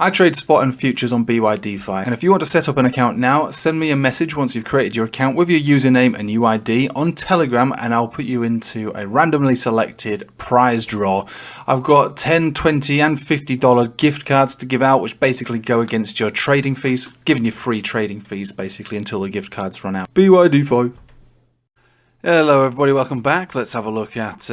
I trade spot and futures on BYDFi, and if you want to set up an account now, send me a message once you've created your account with your username and UID on Telegram, and I'll put you into a randomly selected prize draw. I've got $10, $20 and $50 gift cards to give out, which basically go against your trading fees, giving you free trading fees basically until the gift cards run out. BYDFi. Hello everybody, welcome back. Let's have a look at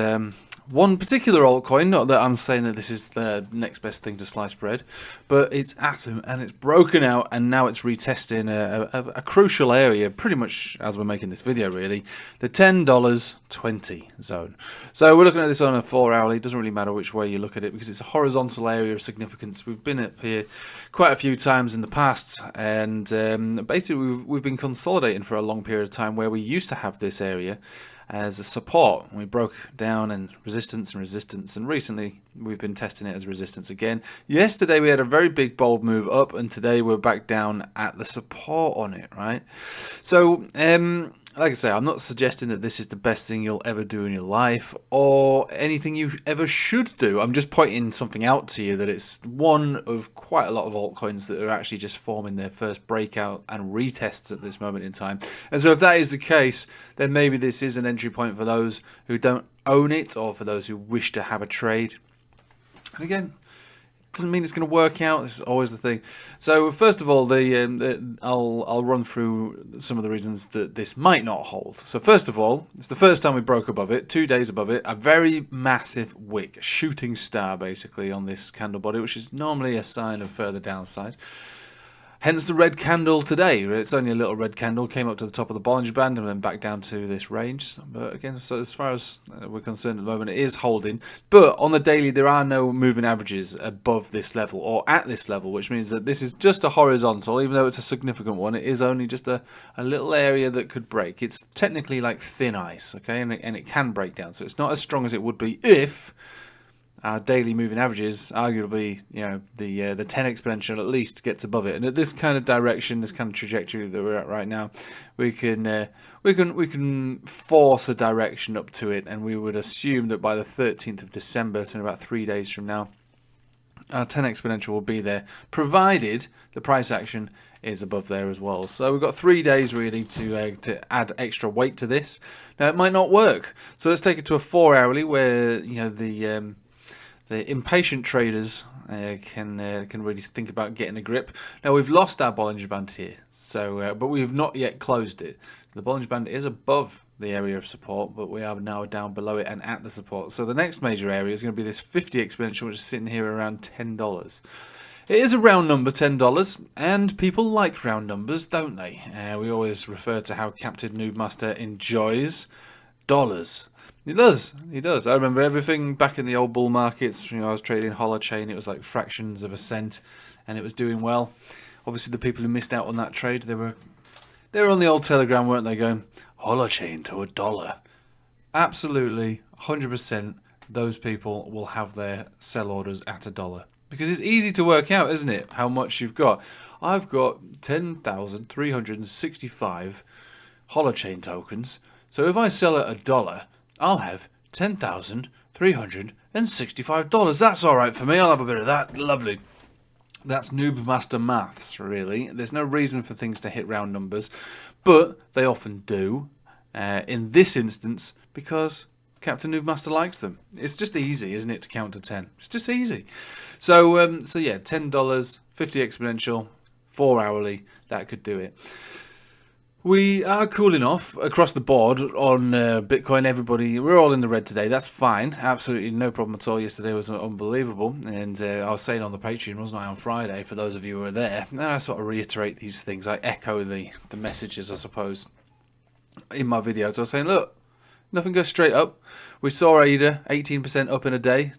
one particular altcoin. Not that I'm saying that this is the next best thing to slice bread, but it's Atom, and it's broken out, and now it's retesting a crucial area, pretty much as we're making this video really, the $10.20 zone. So we're looking at this on a 4-hourly. It doesn't really matter which way you look at it because it's a horizontal area of significance. We've been up here quite a few times in the past, and basically we've been consolidating for a long period of time where we used to have this area as a support. We broke down and resistance, and recently we've been testing it as resistance again. Yesterday we had a very big bold move up, and today we're back down at the support on it, right? So like I say, I'm not suggesting that this is the best thing you'll ever do in your life or anything you ever should do. I'm just pointing something out to you, that it's one of quite a lot of altcoins that are actually just forming their first breakout and retests at this moment in time. And so if that is the case, then maybe this is an entry point for those who don't own it or for those who wish to have a trade. And again, doesn't mean it's going to work out. This is always the thing. So first of all, I'll run through some of the reasons that this might not hold. So first of all, it's the first time we broke above it, 2 days above it, a very massive wick, shooting star basically on this candle body, which is normally a sign of further downside. Hence the red candle today. It's only a little red candle, came up to the top of the Bollinger Band and then back down to this range. But again, so as far as we're concerned at the moment, it is holding. But on the daily, there are no moving averages above this level or at this level, which means that this is just a horizontal. Even though it's a significant one, it is only just a little area that could break. It's technically like thin ice, okay, and it can break down. So it's not as strong as it would be if our daily moving averages, arguably, you know, the 10 exponential at least gets above it. And at this kind of direction, this kind of trajectory that we're at right now, we can force a direction up to it, and we would assume that by the 13th of December, so in about 3 days from now, our 10 exponential will be there, provided the price action is above there as well. So we've got 3 days really to add extra weight to this. Now it might not work, so let's take it to a 4-hourly where, you know, the impatient traders can really think about getting a grip. Now we've lost our Bollinger Band here, so but we've not yet closed it. So the Bollinger Band is above the area of support, but we are now down below it and at the support. So the next major area is going to be this 50 exponential, which is sitting here around $10. It is a round number, $10, and people like round numbers, don't they? We always refer to how Captain Noobmaster enjoys dollars. He does. I remember everything back in the old bull markets. You know, I was trading Holochain. It was like fractions of a cent, and it was doing well. Obviously, the people who missed out on that trade, they were on the old Telegram, weren't they? Going Holochain to $1. Absolutely, 100%. Those people will have their sell orders at $1 because it's easy to work out, isn't it? How much you've got. I've got 10,365 Holochain tokens. So if I sell at $1, I'll have $10,365. That's all right for me. I'll have a bit of that. Lovely. That's noob master maths, really. There's no reason for things to hit round numbers, but they often do. In this instance, because Captain Noobmaster likes them. It's just easy, isn't it, to count to 10? It's just easy. So yeah, $10, 50 exponential, 4-hourly. That could do it. We are cooling off across the board on Bitcoin. Everybody, we're all in the red today. That's fine. Absolutely no problem at all. Yesterday was unbelievable. And I was saying on the Patreon, wasn't I, on Friday, for those of you who were there. And I sort of reiterate these things. I echo the messages, I suppose, in my videos. I was saying, look, nothing goes straight up. We saw ADA 18% up in a day.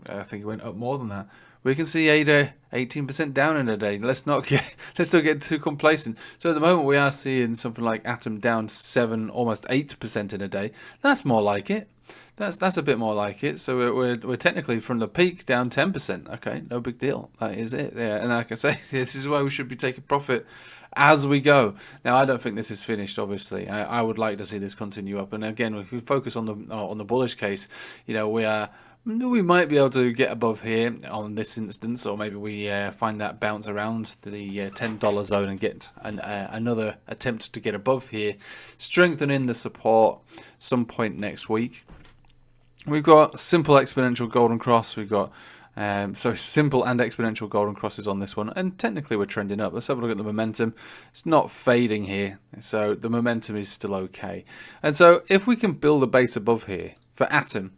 I think it went up more than that. We can see ADA 18% down in a day. Let's not get too complacent. So at the moment we are seeing something like Atom down 7, almost 8% in a day. That's more like it. That's a bit more like it. So we're technically from the peak down 10%. Okay, no big deal. That is it. Yeah, and like I say, this is why we should be taking profit as we go. Now I don't think this is finished. Obviously, I would like to see this continue up. And again, if we focus on the bullish case, you know, we are We might be able to get above here on this instance, or maybe we find that bounce around the $10 zone and get another attempt to get above here, strengthening the support some point next week. We've got simple exponential golden cross. We've got simple and exponential golden crosses on this one, and technically we're trending up. Let's have a look at the momentum. It's not fading here, so the momentum is still okay. And so if we can build a base above here for Atom,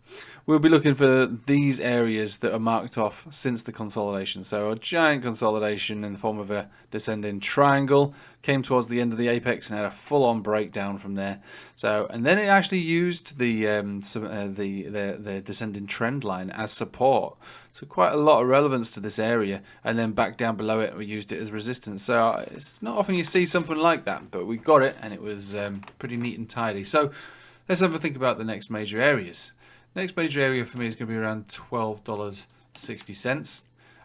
we'll be looking for these areas that are marked off since the consolidation. So a giant consolidation in the form of a descending triangle came towards the end of the apex and had a full-on breakdown from there. So, and then it actually used the descending trend line as support. So quite a lot of relevance to this area, and then back down below it we used it as resistance. So it's not often you see something like that, but we got it, and it was pretty neat and tidy. So let's have a think about the next major areas. Next major area for me is going to be around $12.60,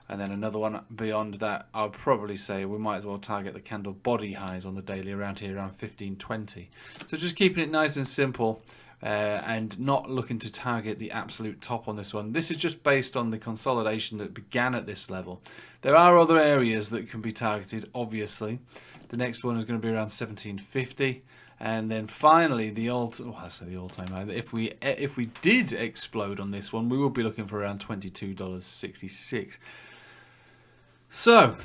and then another one beyond that. I'll probably say we might as well target the candle body highs on the daily around here, around 15.20. So just keeping it nice and simple, and not looking to target the absolute top on this one. This is just based on the consolidation that began at this level. There are other areas that can be targeted, obviously. The next one is going to be around 17.50. And then finally, the all-time high. If we did explode on this one, we would be looking for around $22.66. So,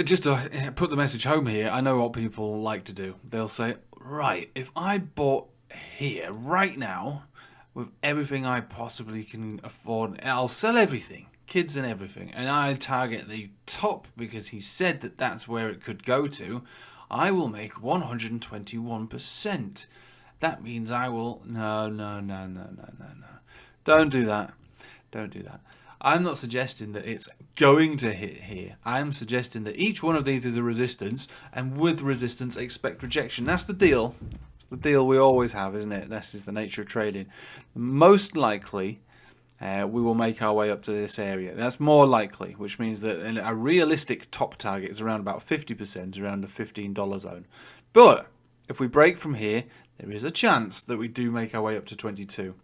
just to put the message home here, I know what people like to do. They'll say, right, if I bought here right now with everything I possibly can afford, I'll sell everything, kids and everything, and I target the top because he said that that's where it could go to. I will make 121%. That means I will... No. Don't do that. Don't do that. I'm not suggesting that it's going to hit here. I'm suggesting that each one of these is a resistance, and with resistance, expect rejection. That's the deal. It's the deal we always have, isn't it? This is the nature of trading. Most likely, we will make our way up to this area. That's more likely, which means that a realistic top target is around about 50%, around the $15 zone. But if we break from here, there is a chance that we do make our way up to 22.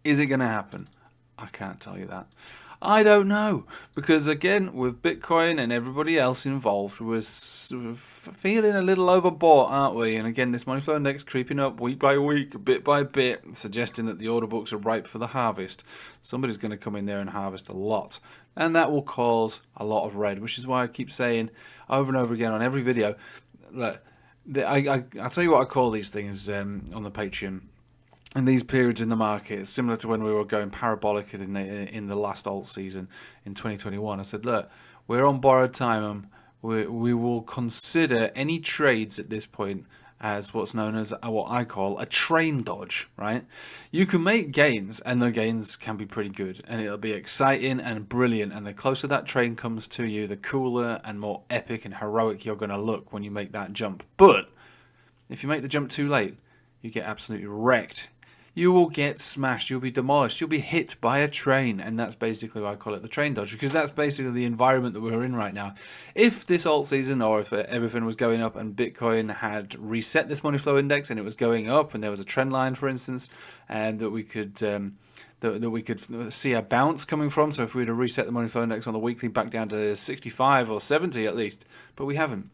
Is it going to happen? I can't tell you that. I don't know, because again, with Bitcoin and everybody else involved, we're feeling a little overbought, aren't we? And again, this money flow index creeping up week by week, bit by bit, suggesting that the order books are ripe for the harvest. Somebody's going to come in there and harvest a lot, and that will cause a lot of red, which is why I keep saying over and over again on every video, look, I'll tell you what I call these things on the Patreon. And these periods in the market, similar to when we were going parabolic in the last alt season in 2021, I said, look, we're on borrowed time. We will consider any trades at this point as what's known as what I call a train dodge, right? You can make gains, and the gains can be pretty good, and it'll be exciting and brilliant, and the closer that train comes to you, the cooler and more epic and heroic you're going to look when you make that jump. But if you make the jump too late, you get absolutely wrecked. You will get smashed, you'll be demolished, you'll be hit by a train, and that's basically why I call it the train dodge, because that's basically the environment that we're in right now. If this alt season, or if everything was going up and Bitcoin had reset this money flow index and it was going up and there was a trend line, for instance, and that we could that we could see a bounce coming from, so if we were to reset the money flow index on the weekly back down to 65 or 70 at least, but we haven't.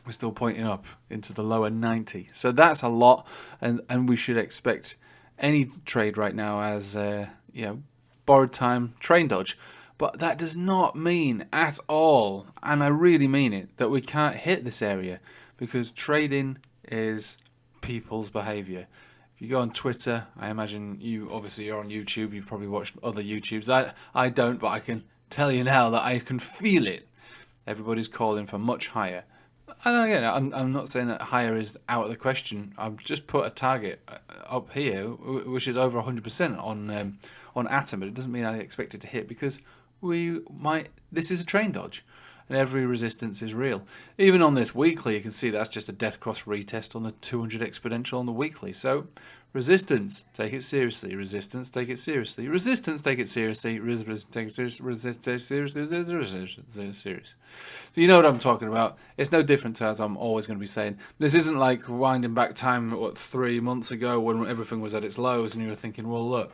We're still pointing up into the lower 90. So that's a lot, and we should expect any trade right now as borrowed time train dodge. But that does not mean at all, and I really mean it, that we can't hit this area, because trading is people's behavior. If you go on Twitter, I imagine you're on YouTube, you've probably watched other YouTubes. I don't, but I can tell you now that I can feel it. Everybody's calling for much higher. And again, I'm not saying that higher is out of the question. I've just put a target up here, which is over 100% on Atom, but it doesn't mean I expect it to hit, because this is a train dodge, and every resistance is real. Even on this weekly, you can see that's just a death cross retest on the 200 exponential on the weekly. So resistance, take it seriously. Resistance, take it seriously. Resistance, take it seriously. Resistance, take it seriously. Resistance, take it seriously. So you know what I'm talking about. It's no different to as I'm always going to be saying. This isn't like winding back time, 3 months ago when everything was at its lows and you were thinking, well, look,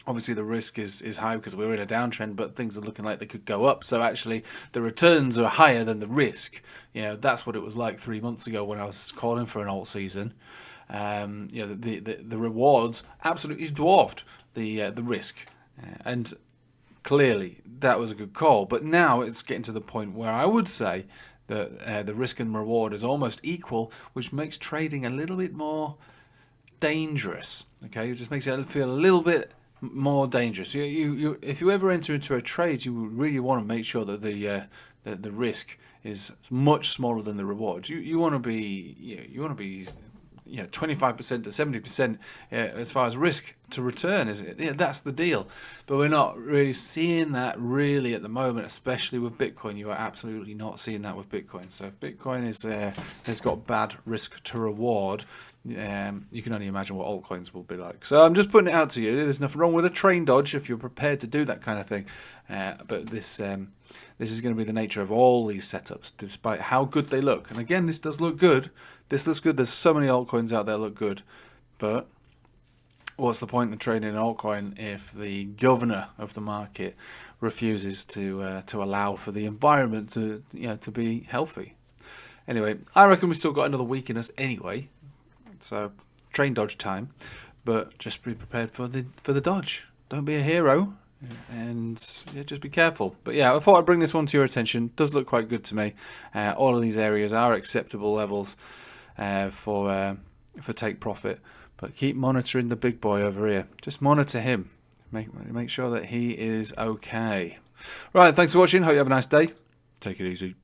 Obviously, the risk is high because we're in a downtrend, but things are looking like they could go up. So actually, the returns are higher than the risk. That's what it was like 3 months ago when I was calling for an alt season. The rewards absolutely dwarfed the risk, and clearly that was a good call. But now it's getting to the point where I would say that the risk and reward is almost equal, which makes trading a little bit more dangerous. Okay, it just makes it feel a little bit more dangerous. If you ever enter into a trade, you really want to make sure that the risk is much smaller than the reward. You want to be 25% to 70% as far as risk to return is that's the deal. But we're not really seeing that really at the moment, especially with Bitcoin. You are absolutely not seeing that with Bitcoin. So if Bitcoin has got bad risk to reward, you can only imagine what altcoins will be like. So I'm just putting it out to you. There's nothing wrong with a train dodge if you're prepared to do that kind of thing. But this is going to be the nature of all these setups, despite how good they look. And again, this does look good. This looks good. There's so many altcoins out there that look good. But what's the point of trading an altcoin if the governor of the market refuses to allow for the environment to be healthy? Anyway, I reckon we've still got another week in us anyway. So train dodge time, but just be prepared for the dodge. Don't be a hero, and just be careful. But yeah, I thought I'd bring this one to your attention. It does look quite good to me. All of these areas are acceptable levels for take profit, but keep monitoring the big boy over here. Just monitor him. Make sure that he is okay. Right, thanks for watching. Hope you have a nice day. Take it easy.